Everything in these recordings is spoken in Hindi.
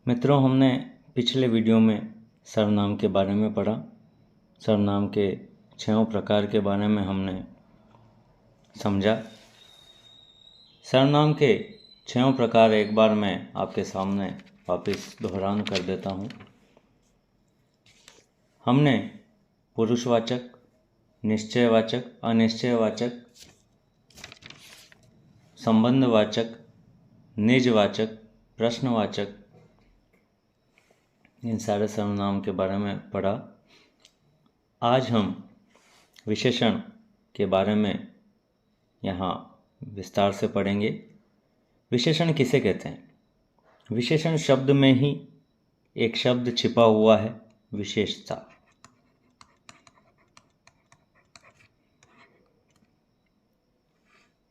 मित्रों, हमने पिछले वीडियो में सर्वनाम के बारे में पढ़ा। सर्वनाम के 6 प्रकार के बारे में हमने समझा। सर्वनाम के 6 प्रकार एक बार मैं आपके सामने वापस दोहरान कर देता हूँ। हमने पुरुषवाचक, निश्चयवाचक, अनिश्चयवाचक, संबंधवाचक, निजवाचक, प्रश्नवाचक, इन सारे सर्वनाम के बारे में पढ़ा। आज हम विशेषण के बारे में यहाँ विस्तार से पढ़ेंगे। विशेषण किसे कहते हैं? विशेषण शब्द में ही एक शब्द छिपा हुआ है, विशेषता।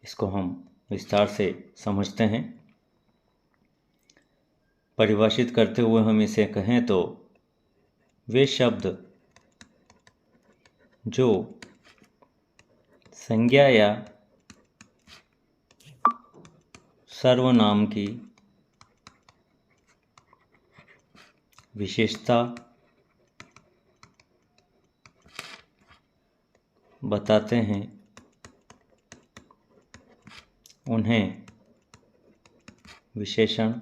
इसको हम विस्तार से समझते हैं। परिभाषित करते हुए हम इसे कहें तो वे शब्द जो संज्ञा या सर्वनाम की विशेषता बताते हैं, उन्हें विशेषण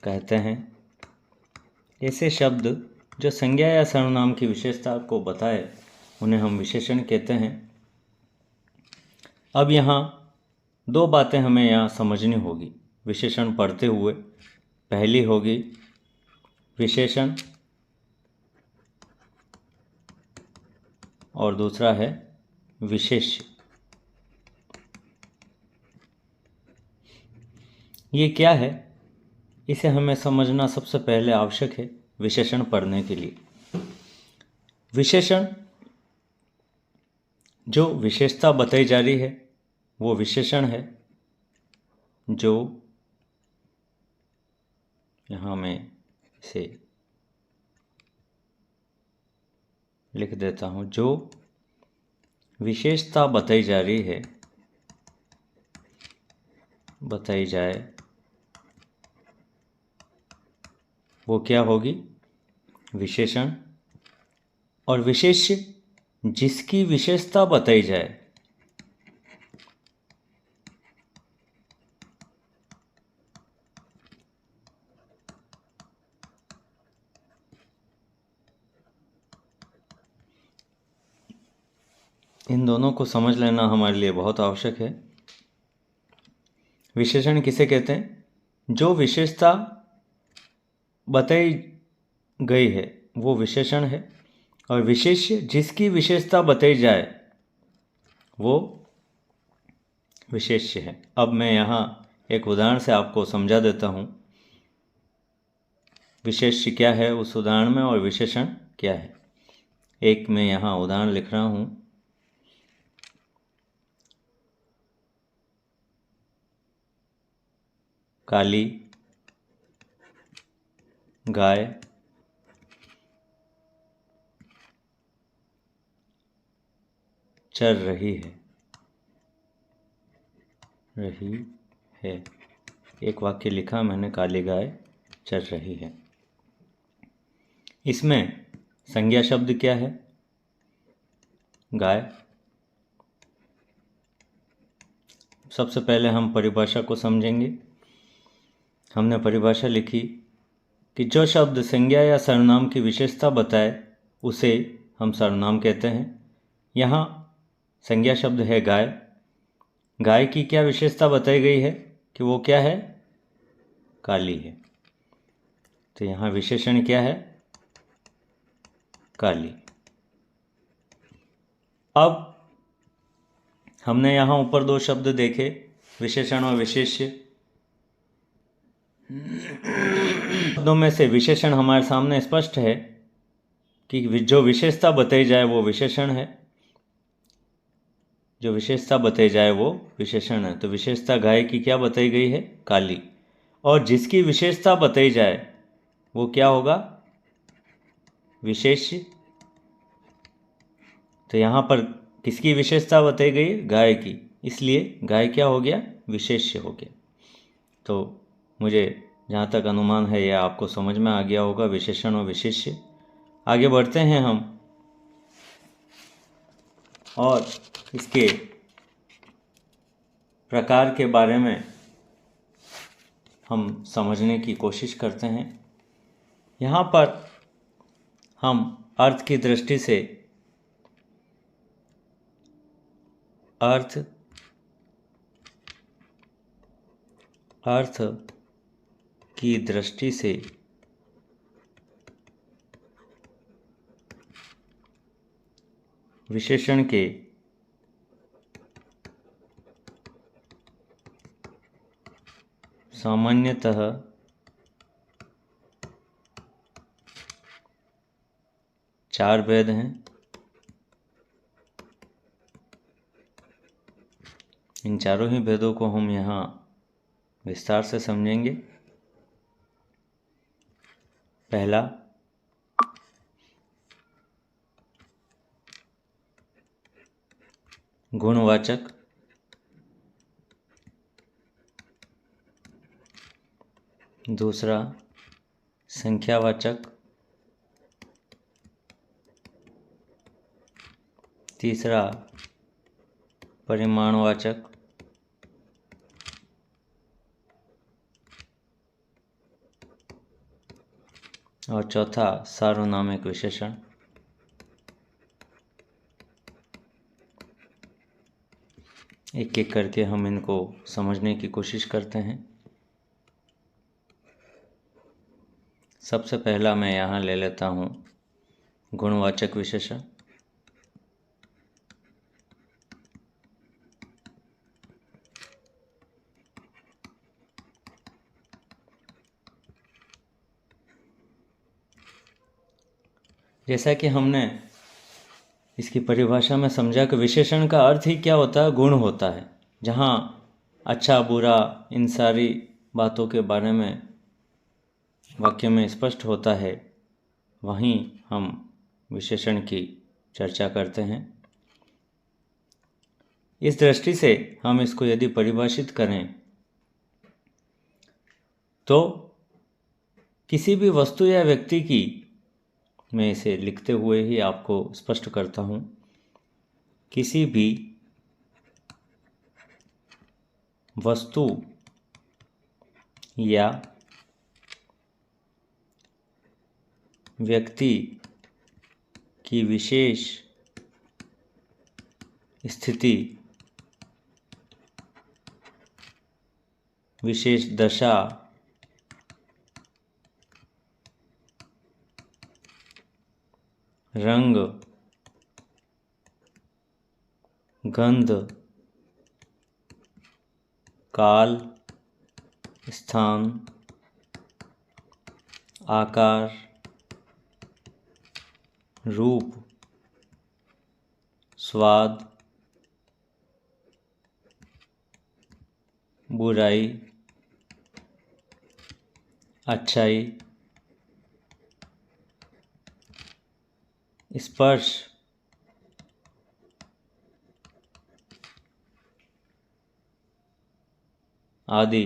कहते हैं। ऐसे शब्द जो संज्ञा या सर्वनाम की विशेषता को बताए, उन्हें हम विशेषण कहते हैं। अब यहाँ 2 बातें हमें यहाँ समझनी होगी विशेषण पढ़ते हुए। पहली होगी विशेषण और दूसरा है विशेष्य। ये क्या है, इसे हमें समझना सबसे पहले आवश्यक है विशेषण पढ़ने के लिए। विशेषण जो विशेषता बताई जा रही है वो विशेषण है। जो यहाँ मैं इसे लिख देता हूँ। जो विशेषता बताई जा रही है, बताई जाए, वो क्या होगी? विशेषण। और विशेष्य जिसकी विशेषता बताई जाए, इन दोनों को समझ लेना हमारे लिए बहुत आवश्यक है। विशेषण किसे कहते हैं? जो विशेषता बताई गई है वो विशेषण है। और विशेष्य जिसकी विशेषता बताई जाए वो विशेष्य है। अब मैं यहाँ एक उदाहरण से आपको समझा देता हूँ विशेष्य क्या है उस उदाहरण में और विशेषण क्या है। एक मैं यहाँ उदाहरण लिख रहा हूँ। काली गाय चर रही है। एक वाक्य लिखा मैंने, काली गाय चर रही है। इसमें संज्ञा शब्द क्या है? गाय। सबसे पहले हम परिभाषा को समझेंगे। हमने परिभाषा लिखी कि जो शब्द संज्ञा या सर्वनाम की विशेषता बताए उसे हम सर्वनाम कहते हैं। यहाँ संज्ञा शब्द है गाय। गाय की क्या विशेषता बताई गई है कि वो क्या है? काली है। तो यहाँ विशेषण क्या है? काली। अब हमने यहाँ ऊपर 2 शब्द देखे, विशेषण और विशेष्य। शब्दों में से विशेषण हमारे सामने स्पष्ट है कि जो विशेषता बताई जाए वो विशेषण है। जो विशेषता बताई जाए वो विशेषण है। तो विशेषता गाय की क्या बताई गई है? काली। और जिसकी विशेषता बताई जाए वो क्या होगा? विशेष्य। तो यहाँ पर किसकी विशेषता बताई गई? गाय की। इसलिए गाय क्या हो गया? विशेष्य हो गया। तो मुझे जहाँ तक अनुमान है यह आपको समझ में आ गया होगा, विशेषण और विशेष्य। आगे बढ़ते हैं हम और इसके प्रकार के बारे में हम समझने की कोशिश करते हैं। यहाँ पर हम अर्थ की दृष्टि से अर्थ की दृष्टि से विशेषण के सामान्यतः चार भेद हैं। इन चारों ही भेदों को हम यहाँ विस्तार से समझेंगे। पहला, गुणवाचक। दूसरा, संख्यावाचक। तीसरा, परिमाणवाचक। और चौथा, सार्वनामिक विशेषण। एक एक करके हम इनको समझने की कोशिश करते हैं। सबसे पहला मैं यहाँ ले लेता हूँ गुणवाचक विशेषण। जैसा कि हमने इसकी परिभाषा में समझा कि विशेषण का अर्थ ही क्या होता है, गुण होता है। जहाँ अच्छा बुरा इन सारी बातों के बारे में वाक्य में स्पष्ट होता है, वहीं हम विशेषण की चर्चा करते हैं। इस दृष्टि से हम इसको यदि परिभाषित करें तो किसी भी वस्तु या व्यक्ति की, मैं इसे लिखते हुए ही आपको स्पष्ट करता हूँ, किसी भी वस्तु या व्यक्ति की विशेष स्थिति, विशेष दशा, रंग, गंध, काल, स्थान, आकार, रूप, स्वाद, बुराई, अच्छाई, स्पर्श, आदि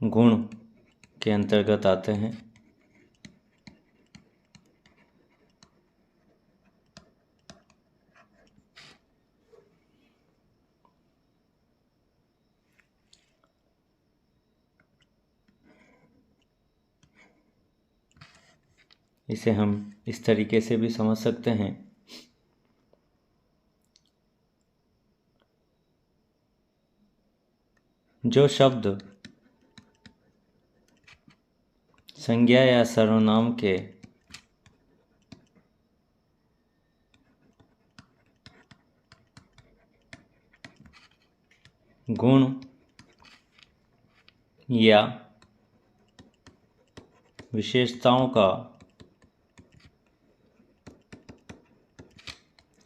गुण के अंतर्गत आते हैं। इसे हम इस तरीके से भी समझ सकते हैं, जो शब्द संज्ञा या सर्वनाम के गुण या विशेषताओं का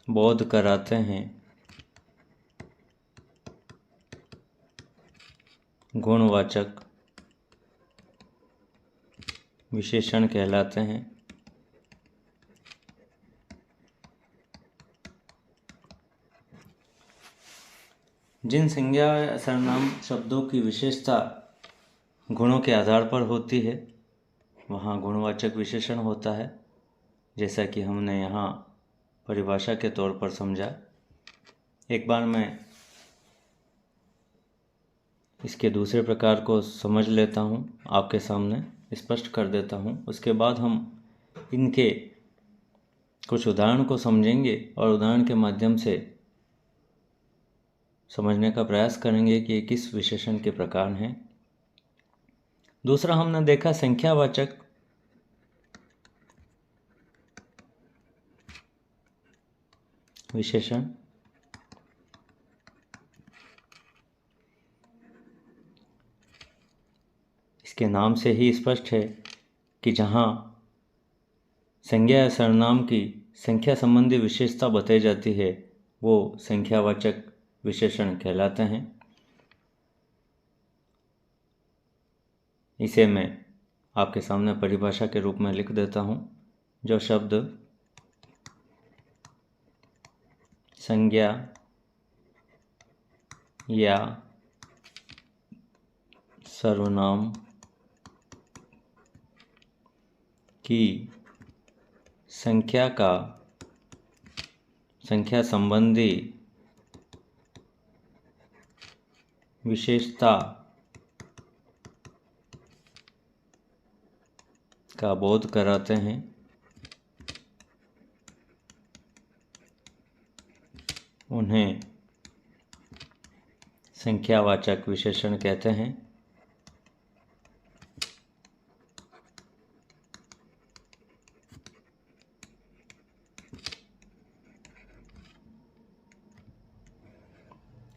बोध कराते हैं, गुणवाचक विशेषण कहलाते हैं। जिन संज्ञा या सर्वनाम शब्दों की विशेषता गुणों के आधार पर होती है वहाँ गुणवाचक विशेषण होता है, जैसा कि हमने यहाँ परिभाषा के तौर पर समझा। एक बार मैं इसके दूसरे प्रकार को समझ लेता हूँ, आपके सामने स्पष्ट कर देता हूँ। उसके बाद हम इनके कुछ उदाहरण को समझेंगे और उदाहरण के माध्यम से समझने का प्रयास करेंगे कि ये किस विशेषण के प्रकार हैं। दूसरा हमने देखा संख्यावाचक विशेषण। इसके नाम से ही स्पष्ट है कि जहाँ संज्ञा या सर्वनाम की संख्या संबंधी विशेषता बताई जाती है वो संख्यावाचक विशेषण कहलाते हैं। इसे मैं आपके सामने परिभाषा के रूप में लिख देता हूँ। जो शब्द संज्ञा या सर्वनाम की संख्या संबंधी विशेषता का बोध कराते हैं उन्हें संख्यावाचक विशेषण कहते हैं।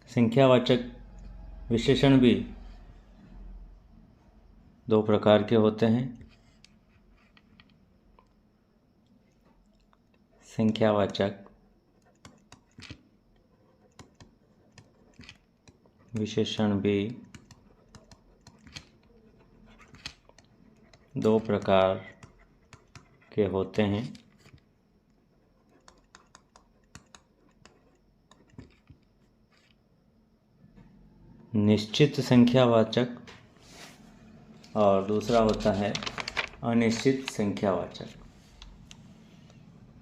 संख्यावाचक विशेषण भी दो प्रकार के होते हैं। संख्यावाचक विशेषण भी दो प्रकार के होते हैं। निश्चित संख्यावाचक और दूसरा होता है अनिश्चित संख्यावाचक।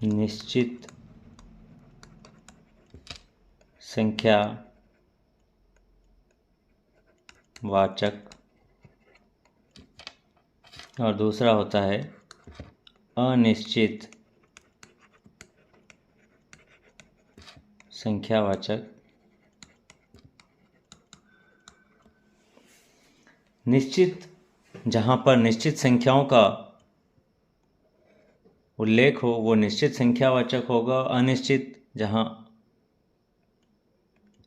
निश्चित संख्यावाचक और दूसरा होता है अनिश्चित संख्यावाचक। निश्चित, जहाँ पर निश्चित संख्याओं का उल्लेख हो वो निश्चित संख्यावाचक होगा। अनिश्चित, जहाँ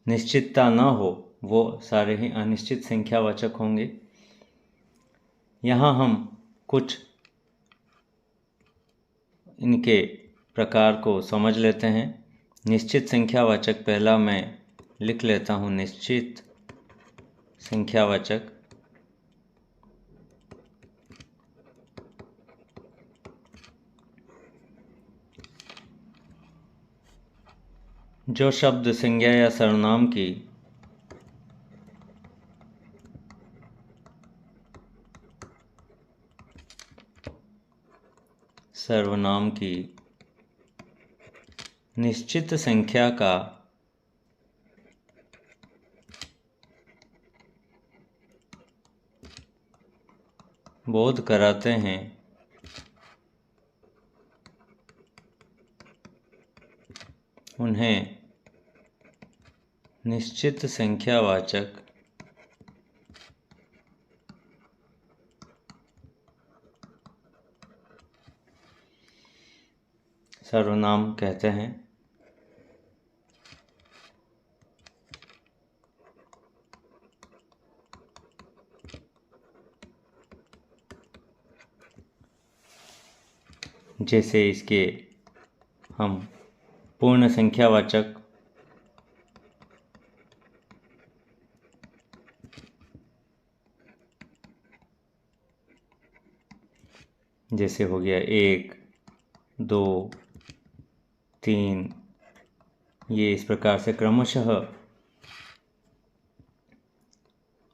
निश्चितता न हो वो सारे ही अनिश्चित संख्यावाचक होंगे। यहाँ हम कुछ इनके प्रकार को समझ लेते हैं। निश्चित संख्यावाचक पहला मैं लिख लेता हूँ। निश्चित संख्यावाचक जो शब्द संज्ञा या सर्वनाम की निश्चित संख्या का बोध कराते हैं उन्हें निश्चित संख्यावाचक सर्वनाम कहते हैं। जैसे इसके हम पूर्ण संख्यावाचक जैसे हो गया 1, 2, 3, ये इस प्रकार से क्रमशः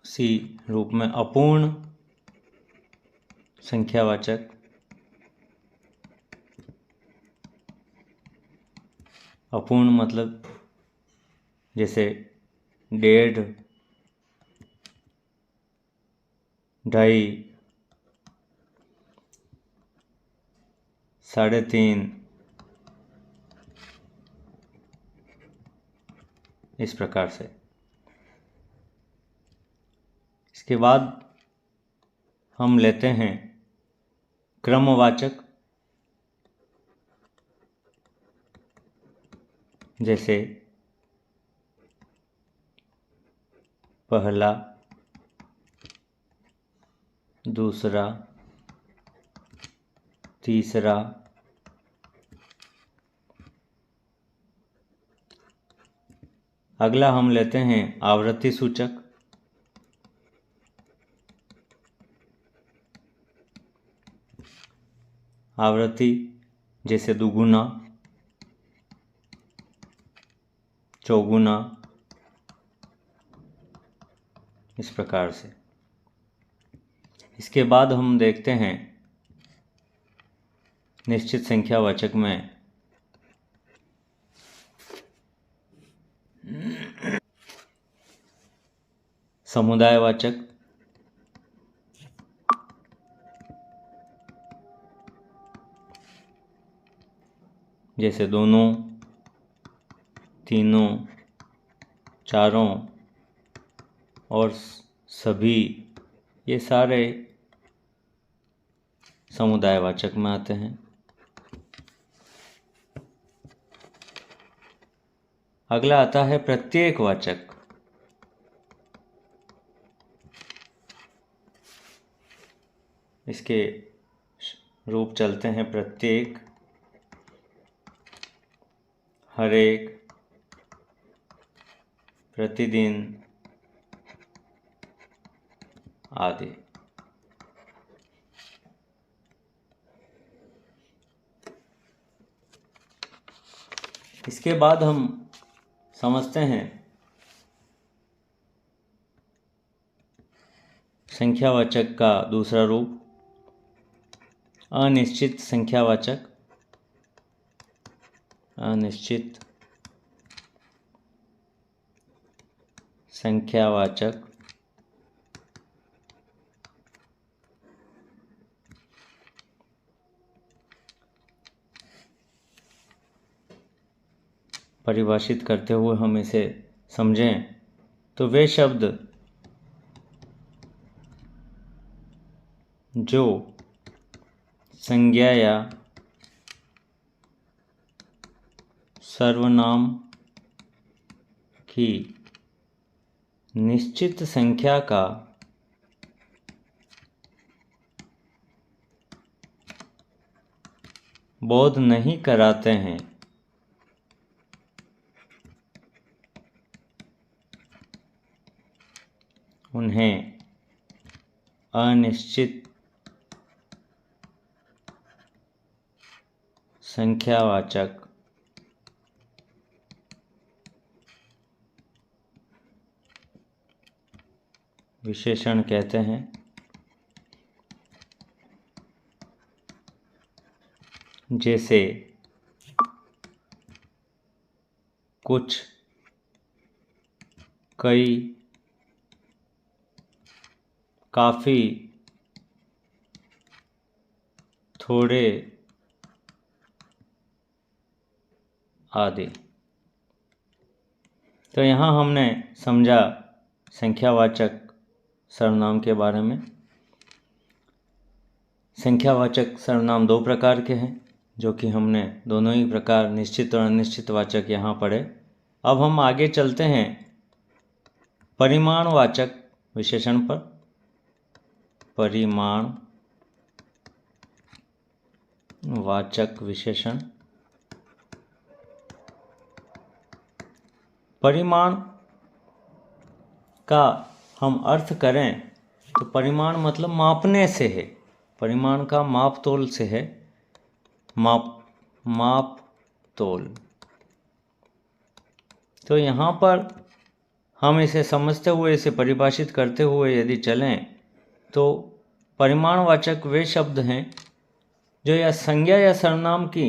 सी रूप में अपूर्ण संख्यावाचक, अपूर्ण मतलब जैसे 1.5, 2.5, 3.5, इस प्रकार से। इसके बाद हम लेते हैं क्रमवाचक, जैसे पहला, दूसरा, तीसरा, अगला हम लेते हैं आवृत्ति सूचक, आवृत्ति जैसे दुगुना, चौगुना, इस प्रकार से। इसके बाद हम देखते हैं निश्चित संख्यावाचक में समुदायवाचक, जैसे दोनों, तीनों, चारों और सभी, ये सारे समुदायवाचक में आते हैं। अगला आता है प्रत्येकवाचक। इसके रूप चलते हैं प्रत्येक, हर एक, प्रतिदिन आदि। इसके बाद हम समझते हैं संख्यावाचक का दूसरा रूप, अनिश्चित संख्यावाचक। अनिश्चित संख्यावाचक परिभाषित करते हुए हम इसे समझें तो वे शब्द जो संज्ञा या सर्वनाम की निश्चित संख्या का बोध नहीं कराते हैं, उन्हें अनिश्चित संख्यावाचक विशेषण कहते हैं। जैसे कुछ, कई, काफ़ी, थोड़े आदि। तो यहाँ हमने समझा संख्यावाचक सर्वनाम के बारे में। संख्यावाचक सर्वनाम दो प्रकार के हैं, जो कि हमने दोनों ही प्रकार निश्चित और अनिश्चित वाचक यहाँ पढ़े। अब हम आगे चलते हैं परिमाणवाचक विशेषण पर। परिमाणवाचक विशेषण। परिमाण का हम अर्थ करें तो परिमाण मतलब मापने से है, परिमाण का माप तोल से है, माप तोल। तो यहाँ पर हम इसे समझते हुए, इसे परिभाषित करते हुए यदि चलें तो परिमाणवाचक वे शब्द हैं जो या संज्ञा या सर्वनाम की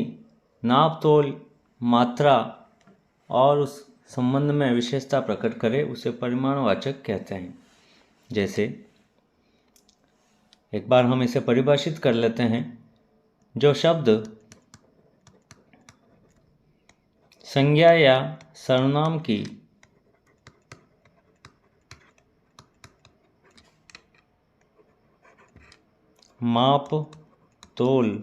नाप तोल, मात्रा और उस संबंध में विशेषता प्रकट करे, उसे परिमाणवाचक कहते हैं। जैसे एक बार हम इसे परिभाषित कर लेते हैं। जो शब्द संज्ञा या सर्वनाम की माप तोल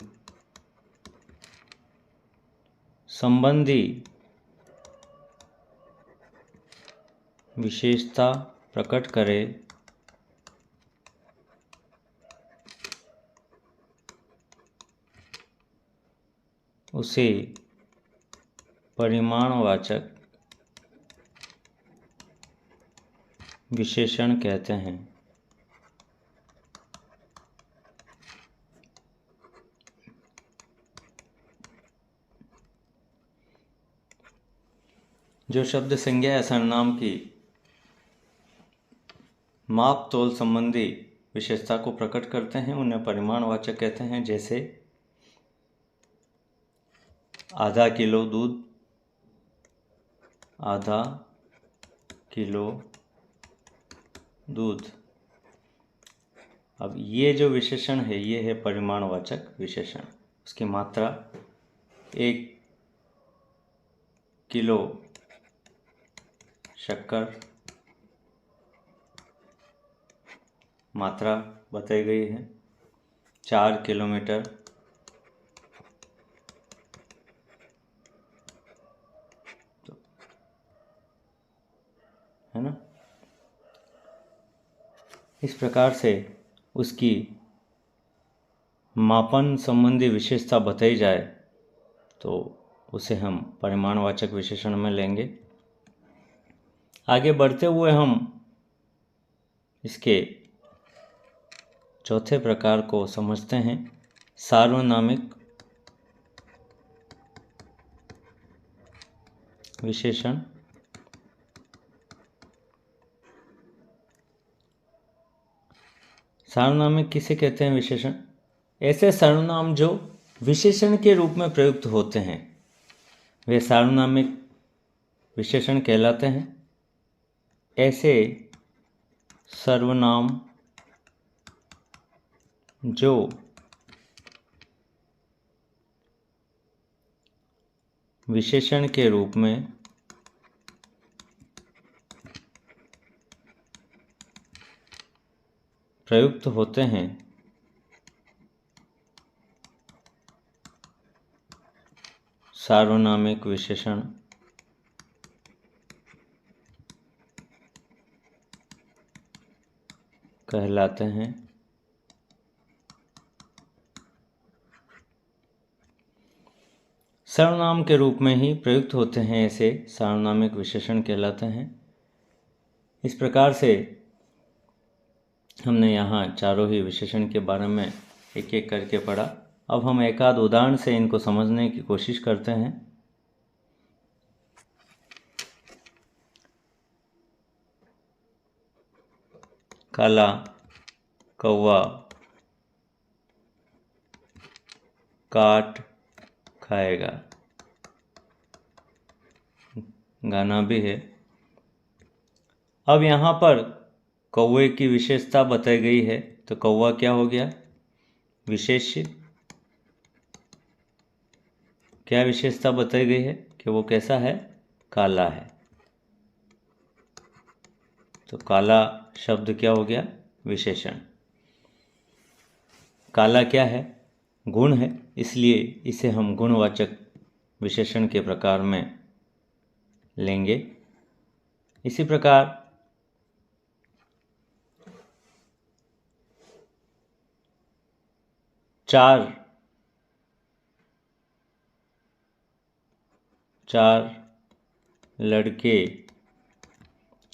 संबंधी विशेषता प्रकट करे, उसे परिमाणवाचक विशेषण कहते हैं। जो शब्द संज्ञा या सर्वनाम की माप तोल संबंधी विशेषता को प्रकट करते हैं उन्हें परिमाणवाचक कहते हैं। जैसे आधा किलो दूध, आधा किलो दूध। अब ये जो विशेषण है ये है परिमाणवाचक विशेषण। उसकी मात्रा 1 किलो शक्कर, मात्रा बताई गई है 4 किलोमीटर, तो है ना। इस प्रकार से उसकी मापन संबंधी विशेषता बताई जाए तो उसे हम परिमाणवाचक विशेषण में लेंगे। आगे बढ़ते हुए हम इसके चौथे प्रकार को समझते हैं, सार्वनामिक विशेषण। सार्वनामिक किसे कहते हैं विशेषण? ऐसे सर्वनाम जो विशेषण के रूप में प्रयुक्त होते हैं वे सार्वनामिक विशेषण कहलाते हैं। ऐसे सर्वनाम जो विशेषण के रूप में प्रयुक्त होते हैं सार्वनामिक विशेषण कहलाते हैं। सर्वनाम के रूप में ही प्रयुक्त होते हैं ऐसे सार्वनामिक विशेषण कहलाते हैं। इस प्रकार से हमने यहाँ चारों ही विशेषण के बारे में एक एक करके पढ़ा। अब हम एक आध उदाहरण से इनको समझने की कोशिश करते हैं। काला कौवा काट खाएगा, गाना भी है। अब यहाँ पर कौवे की विशेषता बताई गई है तो कौवा क्या हो गया? विशेष्य। क्या विशेषता बताई गई है कि वो कैसा है? काला है। तो काला शब्द क्या हो गया? विशेषण। काला क्या है? गुण है, इसलिए इसे हम गुणवाचक विशेषण के प्रकार में लेंगे। इसी प्रकार चार लड़के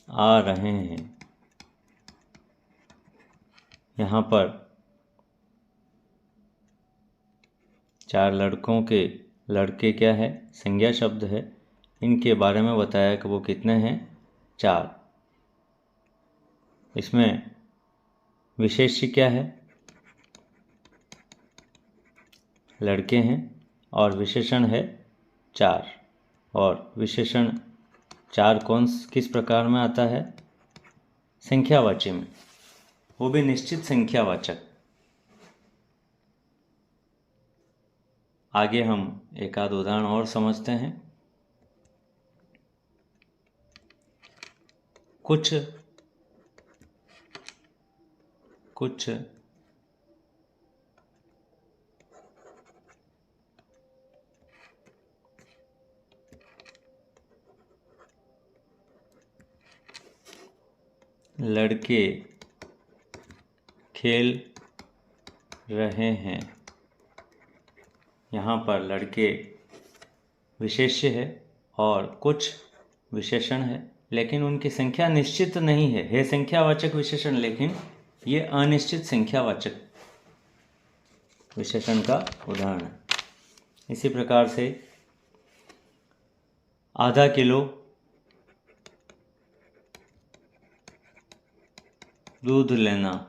आ रहे हैं। यहाँ पर 4 लड़कों के, लड़के क्या है? संज्ञा शब्द है। इनके बारे में बताया कि वो कितने हैं? 4। इसमें विशेष्य क्या है? लड़के हैं। और विशेषण है चार। और विशेषण चार किस प्रकार में आता है? संख्यावाची में, वो भी निश्चित संख्यावाचक। आगे हम एक आध उदाहरण और समझते हैं। कुछ लड़के खेल रहे हैं। यहाँ पर लड़के विशेष्य है और कुछ विशेषण है, लेकिन उनकी संख्या निश्चित नहीं है संख्यावाचक विशेषण, लेकिन ये अनिश्चित संख्यावाचक विशेषण का उदाहरण है। इसी प्रकार से आधा किलो दूध लेना।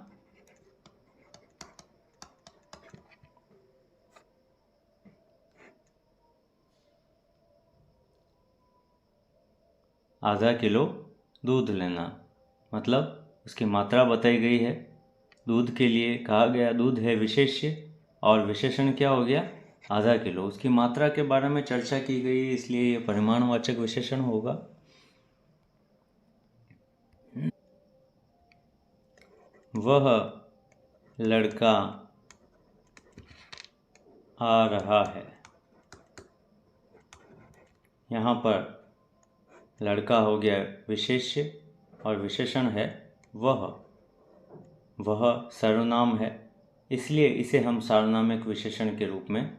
आधा किलो दूध लेना मतलब उसकी मात्रा बताई गई है। दूध के लिए कहा गया, दूध है विशेष्य और विशेषण क्या हो गया? आधा किलो। उसकी मात्रा के बारे में चर्चा की गई, इसलिए ये परिमाणवाचक विशेषण होगा। वह लड़का आ रहा है। यहाँ पर लड़का हो गया विशेष्य और विशेषण है वह सर्वनाम है, इसलिए इसे हम सार्वनामिक विशेषण के रूप में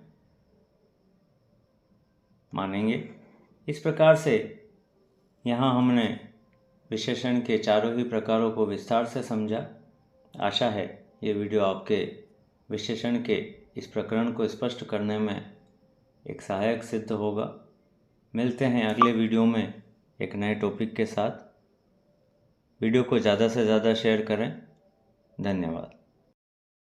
मानेंगे। इस प्रकार से यहाँ हमने विशेषण के चारों ही प्रकारों को विस्तार से समझा। आशा है ये वीडियो आपके विशेषण के इस प्रकरण को स्पष्ट करने में एक सहायक सिद्ध होगा। मिलते हैं अगले वीडियो में एक नए टॉपिक के साथ। वीडियो को ज़्यादा से ज़्यादा शेयर करें। धन्यवाद।